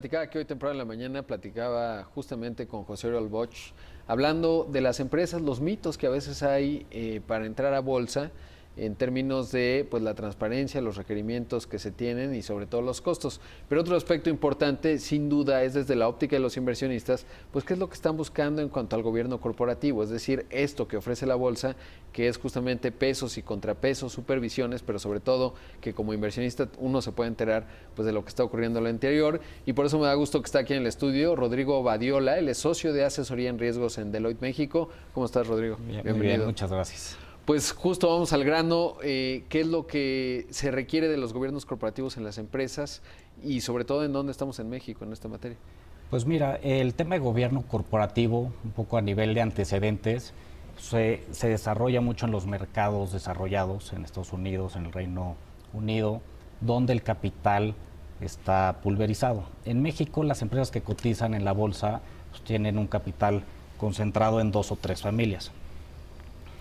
Platicaba que hoy temprano en la mañana platicaba justamente con José Oriol Bosch, hablando de las empresas, los mitos que a veces hay para entrar a bolsa en términos de pues la transparencia, los requerimientos que se tienen y sobre todo los costos. Pero otro aspecto importante, sin duda, es desde la óptica de los inversionistas, pues qué es lo que están buscando en cuanto al gobierno corporativo, es decir, esto que ofrece la bolsa, que es justamente pesos y contrapesos, supervisiones, pero sobre todo que como inversionista uno se puede enterar pues de lo que está ocurriendo al interior, y por eso me da gusto que está aquí en el estudio Rodrigo Badiola, él es socio de asesoría en riesgos en Deloitte México. ¿Cómo estás, Rodrigo? Bien, bienvenido. Muy bien, muchas gracias. Pues justo vamos al grano, ¿qué es lo que se requiere de los gobiernos corporativos en las empresas y sobre todo en dónde estamos en México en esta materia? Pues mira, el tema de gobierno corporativo, un poco a nivel de antecedentes, se desarrolla mucho en los mercados desarrollados, en Estados Unidos, en el Reino Unido, donde el capital está pulverizado. En México, las empresas que cotizan en la bolsa pues, tienen un capital concentrado en 2 o 3 familias.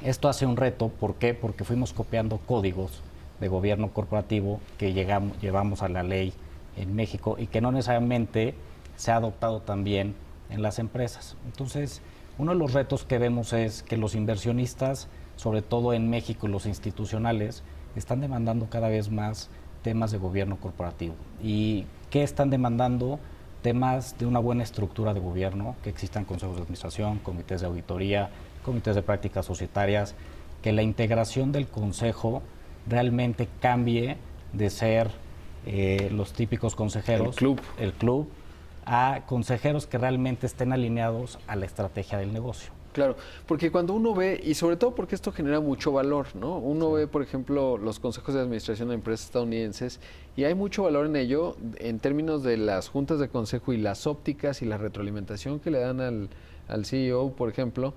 Esto hace un reto, ¿por qué? Porque fuimos copiando códigos de gobierno corporativo que llevamos a la ley en México y que no necesariamente se ha adoptado también en las empresas. Entonces, uno de los retos que vemos es que los inversionistas, sobre todo en México, los institucionales, están demandando cada vez más temas de gobierno corporativo. ¿Y qué están demandando? Temas de una buena estructura de gobierno, que existan consejos de administración, comités de auditoría, comités de prácticas societarias, que la integración del consejo realmente cambie de ser los típicos consejeros, el club, a consejeros que realmente estén alineados a la estrategia del negocio. Claro, porque cuando uno ve, y sobre todo porque esto genera mucho valor, ¿no? Uno ve, por ejemplo, los consejos de administración de empresas estadounidenses y hay mucho valor en ello en términos de las juntas de consejo y las ópticas y la retroalimentación que le dan al CEO, por ejemplo,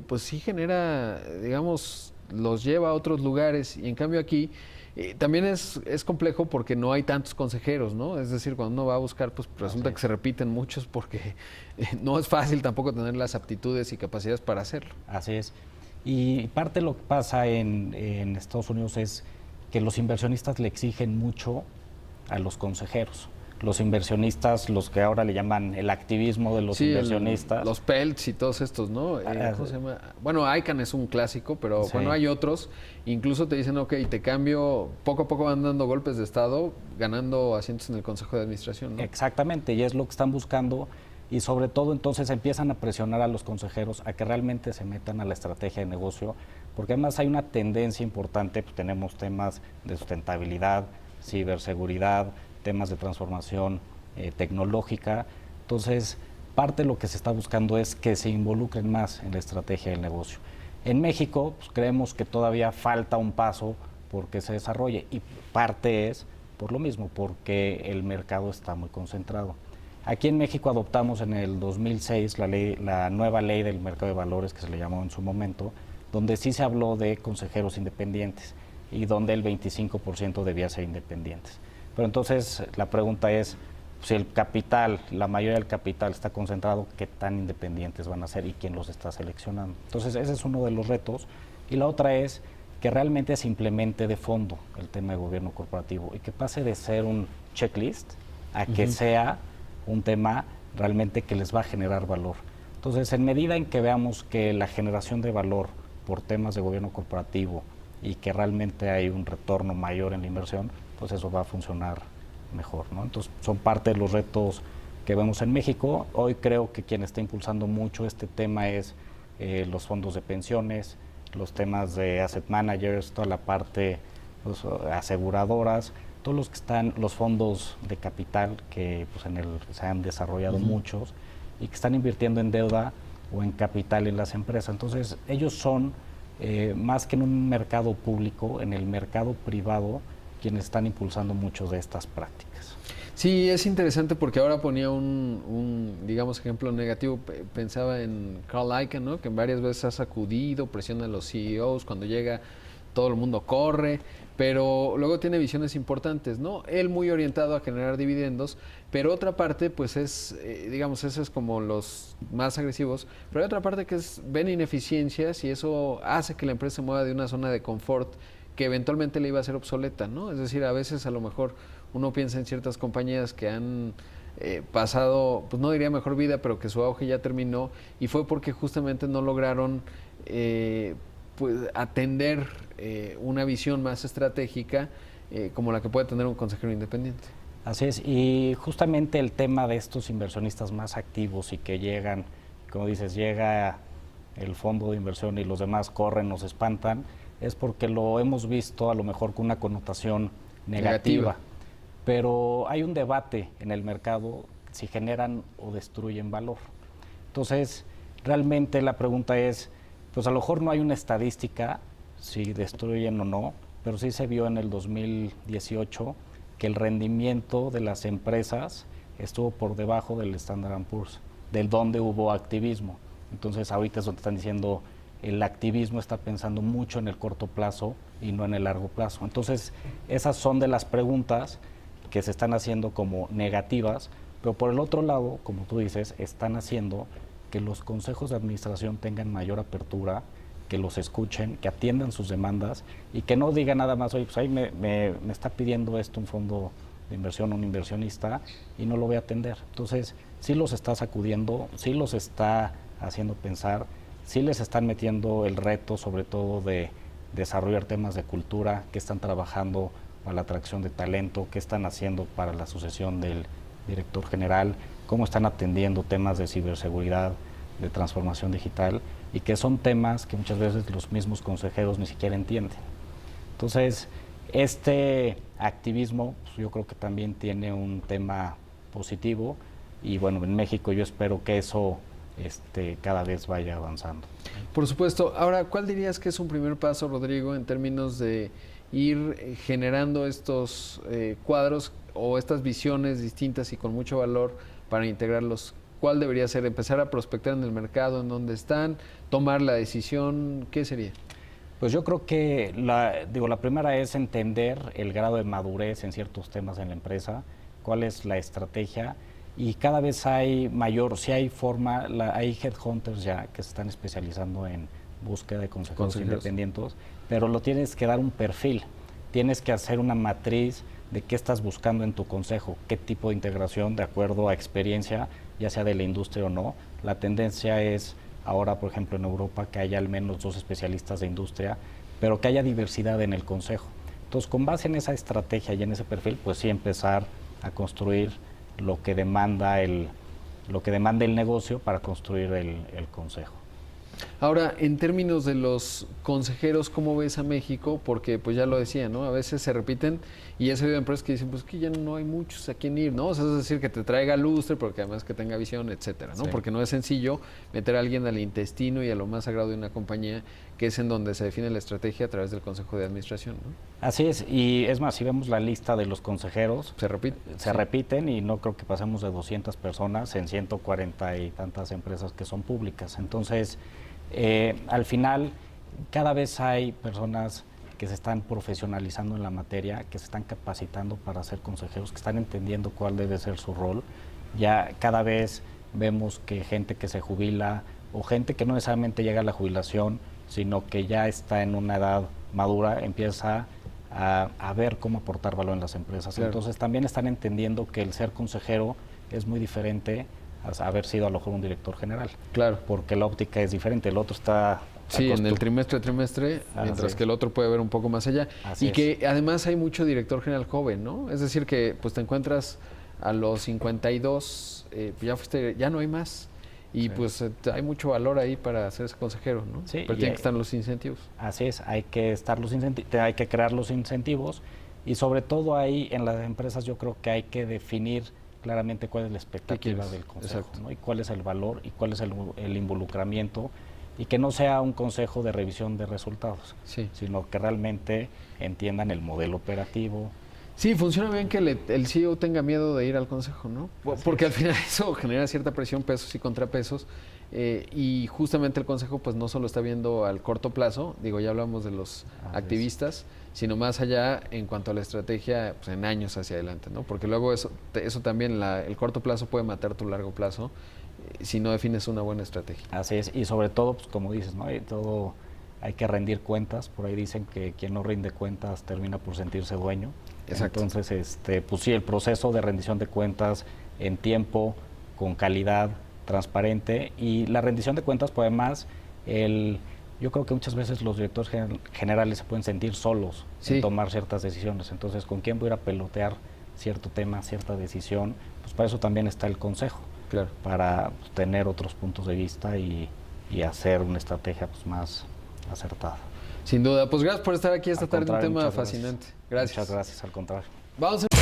pues sí genera, digamos, los lleva a otros lugares y en cambio aquí también es complejo porque no hay tantos consejeros, ¿no? Es decir, cuando uno va a buscar, pues resulta que se repiten muchos porque no es fácil tampoco tener las aptitudes y capacidades para hacerlo. Así es. Y parte de lo que pasa en Estados Unidos es que los inversionistas le exigen mucho a los consejeros. Los inversionistas, los que ahora le llaman el activismo de los inversionistas. Los Peltz y todos estos, ¿no? ¿Cómo se llama? Bueno, ICANN es un clásico, pero sí. Bueno, hay otros. Incluso te dicen, ok, te cambio, poco a poco van dando golpes de Estado, ganando asientos en el Consejo de Administración, ¿no? Exactamente, y es lo que están buscando. Y sobre todo entonces empiezan a presionar a los consejeros a que realmente se metan a la estrategia de negocio, porque además hay una tendencia importante, pues tenemos temas de sustentabilidad, ciberseguridad, temas de transformación tecnológica. Entonces, parte de lo que se está buscando es que se involucren más en la estrategia del negocio. En México, pues, creemos que todavía falta un paso porque se desarrolle y parte es por lo mismo, porque el mercado está muy concentrado. Aquí en México adoptamos en el 2006 la nueva ley del mercado de valores, que se le llamó en su momento, donde sí se habló de consejeros independientes y donde el 25% debía ser independientes. Pero entonces la pregunta es, si el capital, la mayoría del capital está concentrado, ¿qué tan independientes van a ser y quién los está seleccionando? Entonces ese es uno de los retos. Y la otra es que realmente se implemente de fondo el tema de gobierno corporativo y que pase de ser un checklist a que sea un tema realmente que les va a generar valor. Entonces, en medida en que veamos que la generación de valor por temas de gobierno corporativo y que realmente hay un retorno mayor en la inversión, pues eso va a funcionar mejor, ¿no? Entonces, son parte de los retos que vemos en México. Hoy creo que quien está impulsando mucho este tema es los fondos de pensiones, los temas de asset managers, toda la parte pues, aseguradoras, todos los que están, los fondos de capital que pues, se han desarrollado muchos y que están invirtiendo en deuda o en capital en las empresas. Entonces, ellos son, más que en un mercado público, en el mercado privado, quienes están impulsando muchas de estas prácticas. Sí, es interesante porque ahora ponía digamos, ejemplo negativo. Pensaba en Carl Icahn, ¿no? Que varias veces ha sacudido, presiona a los CEOs, cuando llega todo el mundo corre, pero luego tiene visiones importantes, ¿no? Él muy orientado a generar dividendos, pero otra parte, pues es, digamos, ese es como los más agresivos, pero hay otra parte que ven ineficiencias y eso hace que la empresa se mueva de una zona de confort que eventualmente le iba a ser obsoleta, ¿no? Es decir, a veces a lo mejor uno piensa en ciertas compañías que han pasado, pues no diría mejor vida, pero que su auge ya terminó, y fue porque justamente no lograron pues atender una visión más estratégica como la que puede tener un consejero independiente. Así es, y justamente el tema de estos inversionistas más activos y que llegan, como dices, llega el fondo de inversión y los demás corren, nos espantan, es porque lo hemos visto a lo mejor con una connotación negativa. Pero hay un debate en el mercado si generan o destruyen valor. Entonces, realmente la pregunta es, pues a lo mejor no hay una estadística si destruyen o no, pero sí se vio en el 2018 que el rendimiento de las empresas estuvo por debajo del Standard & Poor's, del donde hubo activismo. Entonces ahorita es donde están diciendo el activismo está pensando mucho en el corto plazo y no en el largo plazo. Entonces esas son de las preguntas que se están haciendo como negativas, pero por el otro lado, como tú dices, están haciendo que los consejos de administración tengan mayor apertura, que los escuchen, que atiendan sus demandas y que no digan nada más, oye, pues ahí me está pidiendo esto un fondo de inversión, un inversionista, y no lo voy a atender. Entonces, sí los está sacudiendo, sí los está haciendo pensar, sí les están metiendo el reto, sobre todo de desarrollar temas de cultura, que están trabajando para la atracción de talento, qué están haciendo para la sucesión del director general, cómo están atendiendo temas de ciberseguridad, de transformación digital, y que son temas que muchas veces los mismos consejeros ni siquiera entienden. Entonces, este activismo, pues, yo creo que también tiene un tema positivo, y bueno, en México yo espero que eso cada vez vaya avanzando. Por supuesto. Ahora, ¿cuál dirías que es un primer paso, Rodrigo, en términos de ir generando estos cuadros o estas visiones distintas y con mucho valor para integrarlos? ¿Cuál debería ser? ¿Empezar a prospectar en el mercado, en donde están? ¿Tomar la decisión? ¿Qué sería? Pues yo creo que la primera es entender el grado de madurez en ciertos temas en la empresa, cuál es la estrategia, y cada vez hay si hay forma, hay headhunters ya que se están especializando en búsqueda de consejeros independientes, pero lo tienes que dar un perfil, tienes que hacer una matriz de qué estás buscando en tu consejo, qué tipo de integración de acuerdo a experiencia, ya sea de la industria o no. La tendencia es ahora, por ejemplo, en Europa, que haya al menos 2 especialistas de industria, pero que haya diversidad en el consejo. Entonces, con base en esa estrategia y en ese perfil, pues sí empezar a construir lo que demanda el negocio para construir el consejo. Ahora, en términos de los consejeros, ¿cómo ves a México? Porque, pues ya lo decía, ¿no? A veces se repiten y he sabido empresas que dicen, pues que ya no hay muchos a quién ir, ¿no? O sea, es decir, que te traiga lustre, porque además que tenga visión, etcétera, ¿no? Sí. Porque no es sencillo meter a alguien al intestino y a lo más sagrado de una compañía, que es en donde se define la estrategia a través del Consejo de Administración, ¿no? Así es, y es más, si vemos la lista de los consejeros, se repiten, y no creo que pasemos de 200 personas en 140 y tantas empresas que son públicas. Entonces, al final, cada vez hay personas que se están profesionalizando en la materia, que se están capacitando para ser consejeros, que están entendiendo cuál debe ser su rol. Ya cada vez vemos que gente que se jubila o gente que no necesariamente llega a la jubilación, sino que ya está en una edad madura, empieza a ver cómo aportar valor en las empresas. Claro. Entonces también están entendiendo que el ser consejero es muy diferente a haber sido a lo mejor un director general. Claro. Porque la óptica es diferente, el otro está... Sí, en el trimestre, mientras que el otro puede ver un poco más allá. Y que además hay mucho director general joven, ¿no? Es decir, que pues te encuentras a los 52, ya no hay más. Y pues hay mucho valor ahí para ser consejero, ¿no? Sí, pero tienen que estar los incentivos. Así es, hay que crear los incentivos, y sobre todo ahí en las empresas yo creo que hay que definir claramente cuál es la expectativa del consejo, ¿no? Y cuál es el valor y cuál es el involucramiento, y que no sea un consejo de revisión de resultados, sino que realmente entiendan el modelo operativo. Sí, funciona bien que el CEO tenga miedo de ir al consejo, ¿no? Porque al final eso genera cierta presión, pesos y contrapesos, y justamente el consejo pues no solo está viendo al corto plazo, digo, ya hablamos de los activistas, sino más allá en cuanto a la estrategia, pues en años hacia adelante, ¿no? Porque luego eso también, el corto plazo puede matar tu largo plazo si no defines una buena estrategia. Así es, y sobre todo, pues como dices, ¿no? Hay que rendir cuentas. Por ahí dicen que quien no rinde cuentas termina por sentirse dueño. Exacto. Entonces, pues sí, el proceso de rendición de cuentas en tiempo, con calidad, transparente, y la rendición de cuentas, pues además, yo creo que muchas veces los directores generales se pueden sentir solos en tomar ciertas decisiones. Entonces, ¿con quién voy a ir a pelotear cierto tema, cierta decisión? Pues para eso también está el consejo, para tener otros puntos de vista y hacer una estrategia pues más acertada. Sin duda. Pues gracias por estar aquí esta tarde, un tema muchas fascinante. Gracias. Muchas gracias, al contrario. Vamos a